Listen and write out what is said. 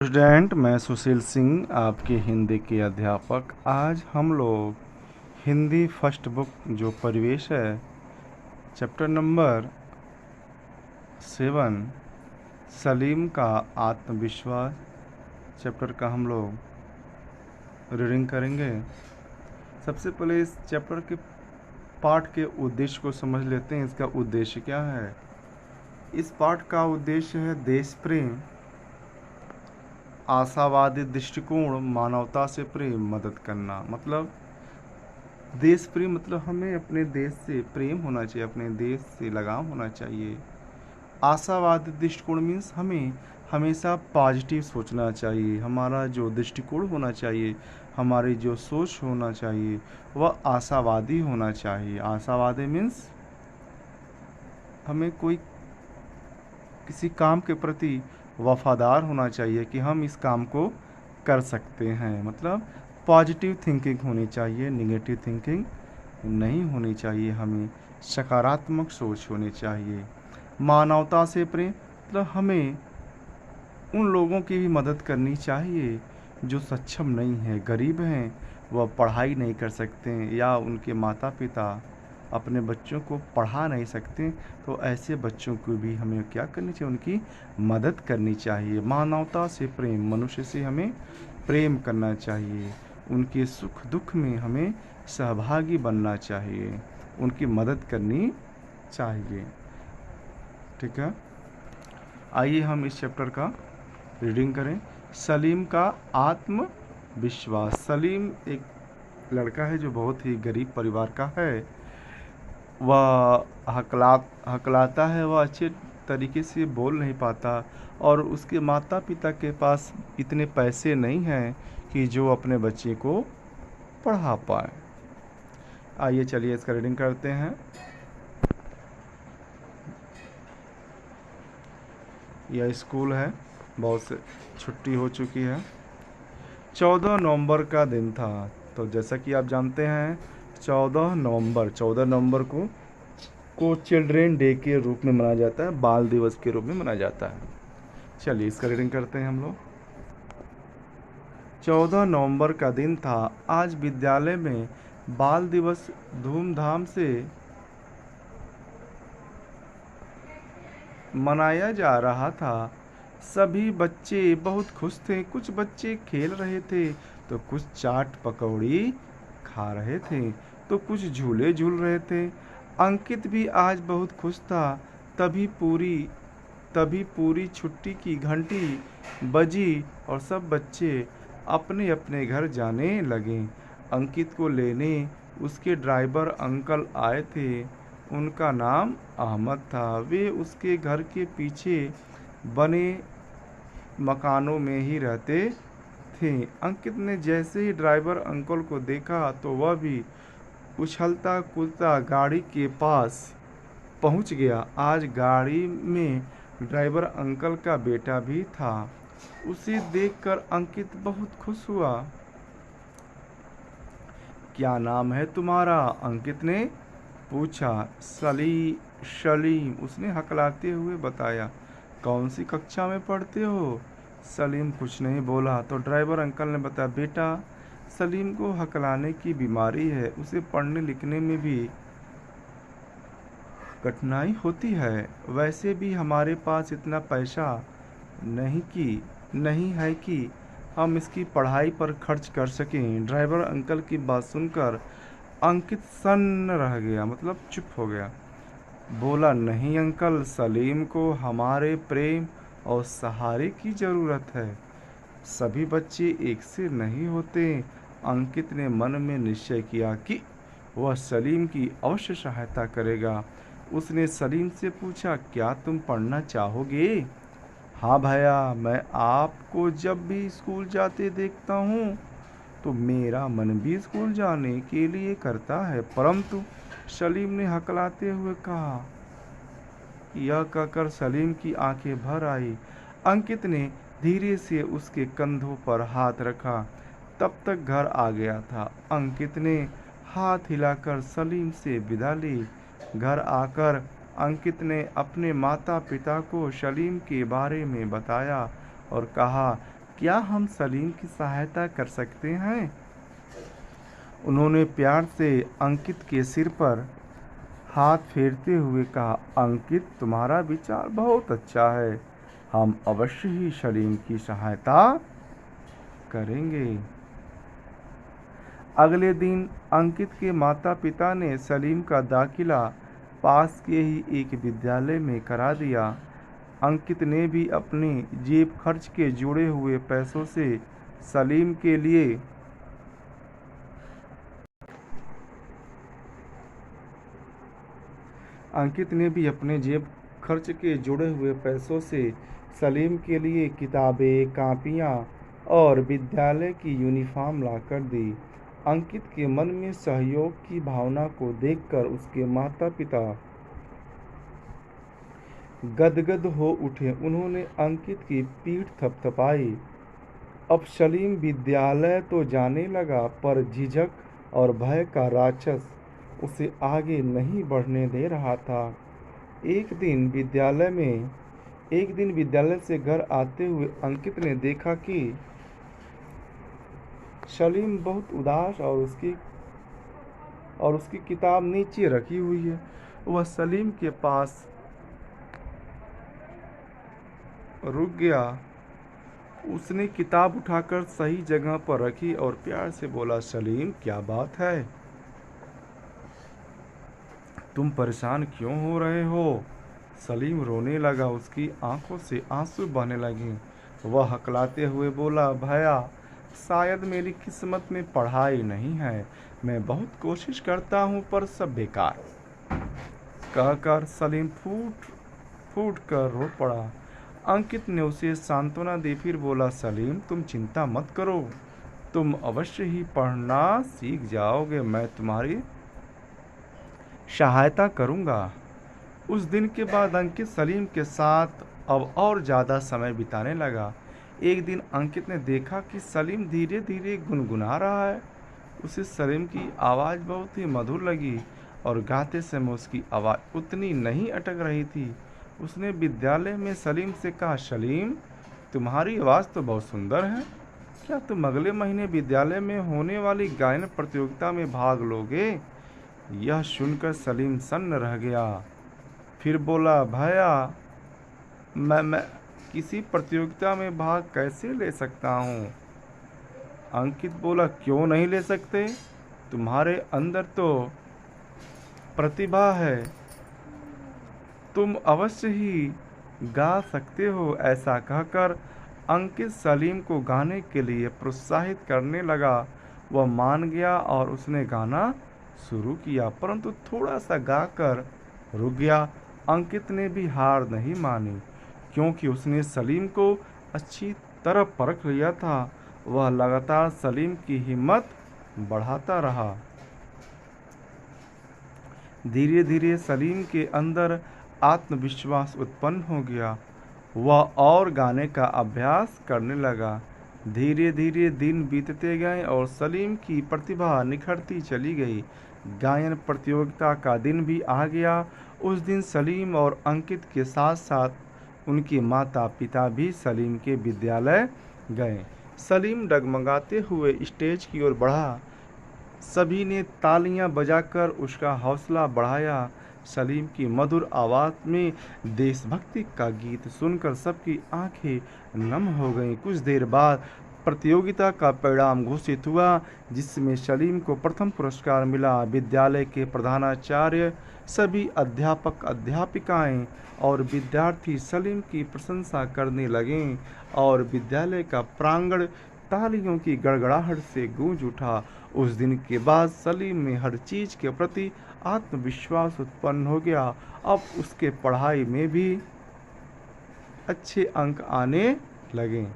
Student, मैं सुशील सिंह, आपके हिंदी के अध्यापक। आज हम लोग हिंदी फर्स्ट बुक जो परिवेश है, चैप्टर नंबर 7 सलीम का आत्मविश्वास चैप्टर का हम लोग रीडिंग करेंगे। सबसे पहले इस चैप्टर के पाठ के उद्देश्य को समझ लेते हैं। इसका उद्देश्य क्या है? इस पाठ का उद्देश्य है देश प्रेम, आशावादी दृष्टिकोण, मानवता से प्रेम, मदद करना। मतलब देश प्रेम मतलब हमें अपने देश से प्रेम होना चाहिए, अपने देश से लगाव होना चाहिए। आशावादी दृष्टिकोण मीन्स हमें हमेशा पॉजिटिव सोचना चाहिए। हमारा जो दृष्टिकोण होना चाहिए, हमारी जो सोच होना चाहिए, वह आशावादी होना चाहिए। आशावादी मीन्स हमें कोई किसी काम के प्रति वफादार होना चाहिए कि हम इस काम को कर सकते हैं। मतलब पॉजिटिव थिंकिंग होनी चाहिए, निगेटिव थिंकिंग नहीं होनी चाहिए। हमें सकारात्मक सोच होनी चाहिए। मानवता से प्रेम मतलब हमें उन लोगों की भी मदद करनी चाहिए जो सक्षम नहीं है, गरीब हैं, वह पढ़ाई नहीं कर सकते हैं या उनके माता पिता अपने बच्चों को पढ़ा नहीं सकते, तो ऐसे बच्चों को भी हमें क्या करनी चाहिए? उनकी मदद करनी चाहिए। मानवता से प्रेम, मनुष्य से हमें प्रेम करना चाहिए। उनके सुख दुख में हमें सहभागी बनना चाहिए, उनकी मदद करनी चाहिए। ठीक है, आइए हम इस चैप्टर का रीडिंग करें। सलीम का आत्मविश्वास। सलीम एक लड़का है जो बहुत ही गरीब परिवार का है। वह हकलाता है, वह अच्छे तरीके से बोल नहीं पाता और उसके माता पिता के पास इतने पैसे नहीं हैं कि जो अपने बच्चे को पढ़ा पाए। आइए चलिए इसका रीडिंग करते हैं। यह स्कूल है, बहुत से छुट्टी हो चुकी है। 14 नवंबर का दिन था। तो जैसा कि आप जानते हैं 14 नवंबर को चिल्ड्रेन डे के रूप में मनाया जाता है, बाल दिवस के रूप में मनाया जाता है। चलिए इसका रीडिंग करते हैं हम लोग। 14 नवंबर का दिन था। आज विद्यालय में बाल दिवस धूमधाम से मनाया जा रहा था। सभी बच्चे बहुत खुश थे। कुछ बच्चे खेल रहे थे तो कुछ चाट पकौड़ी खा रहे थे तो कुछ झूले झूल रहे थे। अंकित भी आज बहुत खुश था। तभी पूरी छुट्टी की घंटी बजी और सब बच्चे अपने अपने घर जाने लगे। अंकित को लेने उसके ड्राइवर अंकल आए थे। उनका नाम अहमद था। वे उसके घर के पीछे बने मकानों में ही रहते थे। अंकित ने जैसे ही ड्राइवर अंकल को देखा तो वह भी उछलता कूदता गाड़ी के पास पहुंच गया। आज गाड़ी में ड्राइवर अंकल का बेटा भी था। उसे देखकर अंकित बहुत खुश हुआ। क्या नाम है तुम्हारा? अंकित ने पूछा। सलीम, उसने हकलाते हुए बताया। कौन सी कक्षा में पढ़ते हो? सलीम कुछ नहीं बोला। तो ड्राइवर अंकल ने बताया, बेटा सलीम को हकलाने की बीमारी है, उसे पढ़ने लिखने में भी कठिनाई होती है। वैसे भी हमारे पास इतना पैसा नहीं है कि हम इसकी पढ़ाई पर खर्च कर सकें। ड्राइवर अंकल की बात सुनकर अंकित सन्न रह गया, मतलब चुप हो गया। बोला, नहीं अंकल, सलीम को हमारे प्रेम और सहारे की ज़रूरत है। सभी बच्चे एक से नहीं होते। अंकित ने मन में निश्चय किया कि वह सलीम की अवश्य सहायता करेगा। उसने सलीम से पूछा, क्या तुम पढ़ना चाहोगे? हाँ भैया, मैं आपको जब भी स्कूल जाते देखता हूँ तो मेरा मन भी स्कूल जाने के लिए करता है। परंतु सलीम ने हकलाते हुए कहा। यह कहकर सलीम की आंखें भर आई। अंकित ने धीरे से उसके कंधों पर हाथ रखा। तब तक घर आ गया था। अंकित ने हाथ हिलाकर सलीम से विदा ली। घर आकर अंकित ने अपने माता पिता को सलीम के बारे में बताया और कहा क्या हम सलीम की सहायता कर सकते हैं? उन्होंने प्यार से अंकित के सिर पर हाथ फेरते हुए कहा, अंकित, तुम्हारा विचार बहुत अच्छा है। हम अवश्य ही सलीम की सहायता करेंगे। अगले दिन अंकित के माता पिता ने सलीम का दाखिला पास के ही एक विद्यालय में करा दिया। अंकित ने भी अपने जेब खर्च के जुड़े हुए पैसों से सलीम के लिए सलीम के लिए किताबें, कापियाँ और विद्यालय की यूनिफॉर्म लाकर दी। अंकित के मन में सहयोग की भावना को देखकर उसके माता पिता गदगद हो उठे। उन्होंने अंकित की पीठ थपथपाई। अब सलीम विद्यालय तो जाने लगा, पर झिझक और भय का राक्षस उसे आगे नहीं बढ़ने दे रहा था। एक दिन विद्यालय से घर आते हुए अंकित ने देखा कि सलीम बहुत उदास और उसकी किताब नीचे रखी हुई है। वह सलीम के पास रुक गया। उसने किताब उठाकर सही जगह पर रखी और प्यार से बोला, सलीम, क्या बात है? तुम परेशान क्यों हो रहे हो? सलीम रोने लगा। उसकी आंखों से आंसू बहने लगे। वह हकलाते हुए बोला, भैया, शायद मेरी किस्मत में पढ़ाई नहीं है। मैं बहुत कोशिश करता हूँ, पर सब बेकार। कहकर सलीम फूट कर रो पड़ा। अंकित ने उसे सांत्वना दी, फिर बोला, सलीम, तुम चिंता मत करो, तुम अवश्य ही पढ़ना सीख जाओगे। मैं तुम्हारी सहायता करूंगा। उस दिन के बाद अंकित सलीम के साथ अब और ज़्यादा समय बिताने लगा। एक दिन अंकित ने देखा कि सलीम धीरे धीरे गुनगुना रहा है। उसे सलीम की आवाज़ बहुत ही मधुर लगी और गाते समय उसकी आवाज़ उतनी नहीं अटक रही थी। उसने विद्यालय में सलीम से कहा, सलीम, तुम्हारी आवाज़ तो बहुत सुंदर है। क्या तुम अगले महीने विद्यालय में होने वाली गायन प्रतियोगिता में भाग लोगे? यह सुनकर सलीम सन्न रह गया। फिर बोला, भैया, मैं किसी प्रतियोगिता में भाग कैसे ले सकता हूँ? अंकित बोला, क्यों नहीं ले सकते? तुम्हारे अंदर तो प्रतिभा है, तुम अवश्य ही गा सकते हो। ऐसा कहकर अंकित सलीम को गाने के लिए प्रोत्साहित करने लगा। वह मान गया और उसने गाना शुरू किया, परंतु थोड़ा सा गाकर रुक गया। अंकित ने भी हार नहीं मानी, क्योंकि उसने सलीम को अच्छी तरह परख लिया था। वह लगातार सलीम की हिम्मत बढ़ाता रहा। धीरे धीरे सलीम के अंदर आत्मविश्वास उत्पन्न हो गया। वह और गाने का अभ्यास करने लगा। धीरे धीरे दिन बीतते गए और सलीम की प्रतिभा निखरती चली गई। गायन प्रतियोगिता का दिन भी आ गया। उस दिन सलीम और अंकित के साथ साथ उनके माता पिता भी सलीम के विद्यालय गए। सलीम डगमगाते हुए स्टेज की ओर बढ़ा। सभी ने तालियां बजाकर उसका हौसला बढ़ाया। सलीम की मधुर आवाज़ में देशभक्ति का गीत सुनकर सबकी आंखें नम हो गईं। कुछ देर बाद प्रतियोगिता का परिणाम घोषित हुआ, जिसमें सलीम को प्रथम पुरस्कार मिला। विद्यालय के प्रधानाचार्य, सभी अध्यापक अध्यापिकाएं और विद्यार्थी सलीम की प्रशंसा करने लगे और विद्यालय का प्रांगण तालियों की गड़गड़ाहट से गूंज उठा। उस दिन के बाद सलीम में हर चीज़ के प्रति आत्मविश्वास उत्पन्न हो गया। अब उसके पढ़ाई में भी अच्छे अंक आने लगे।